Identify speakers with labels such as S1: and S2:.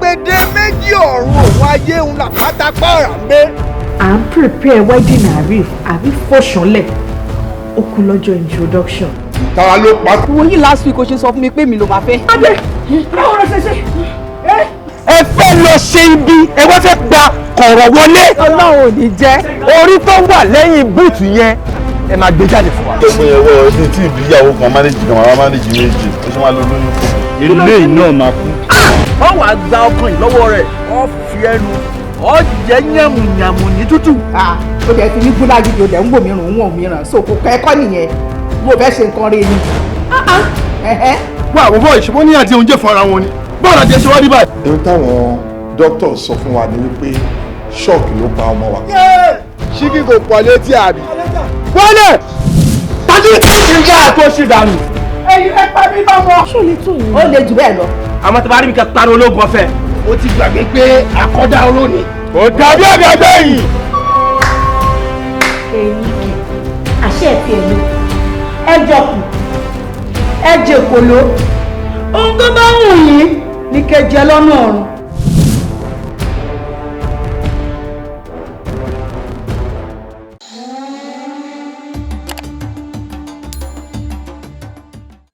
S1: agbede méjì ọ̀run òun ayé ń là pátápá ọ̀rà ń gbé.
S2: à ń prepare wedding àrí fòṣánlẹ̀ ó kú lọ́jọ́ introduction.
S1: ta ló pa.
S3: wo yìí last week o ṣe sọ fún mi pé mi ló máa fẹ́.
S2: adé báwo ló ṣe ṣe.
S1: ẹ fẹ́ lọ ṣe ibi ẹ wá fẹ́ gba kọ̀rọ̀ wọlé.
S3: ọlọ́run ò ní jẹ́.
S1: orí tó wà lẹ́yìn búùtù yẹn ẹ máa gbé jáde fún wa.
S4: ọmọ ẹ̀wọ̀ ọdún tí ìbíyàwó kan mánéjì kan máa mánéjì méjì ó ṣe máa lo lóyún fún mi.
S1: ilé náà máa kú. ọ wàá gba ọkàn yìí lọ́wọ́ rẹ̀ ọ fi ẹnu ọ jẹ́ yàmùyàmù ní tútù.
S2: ó dẹ̀ ti ní gúnlágídí ó dẹ̀ ń wò mí rùn wọ̀n mìíràn so kò kẹ́kọ́ nìyẹn mo fẹ́ ṣe nǹkan rẹ̀ ni.
S4: wá àbúrò ìṣòwò ní àti oúnjẹ fún ara wọn ni bọ́ọ̀lù àti ẹṣin wá rí báyìí.
S5: ohun táwọn dókítà sọ fún wa ni wípé ṣọ́ọ̀kì ló pa ọmọ wa.
S1: ṣíkì kò pọ̀ létí àbí. wọlé tàbí ìjà tó ṣì dànù.
S2: ẹyin ẹ pa mí lọ́wọ́. ṣó lè tó yìí. ó lè jù bẹ́ẹ̀ lọ.
S1: àmọ́ tí bá rí mi kẹ́ parí ológun ọ̀fẹ́. ó ti gbàgbé pé àkọ́dá olóni. kò dàbí àgbàgbé yìí.
S2: èyí kì àṣẹ ti ẹ̀ ló ẹ jọkù ẹ jẹ kòló ohun tó bá wù yín ní kẹjẹ lọ́nà ọ̀run.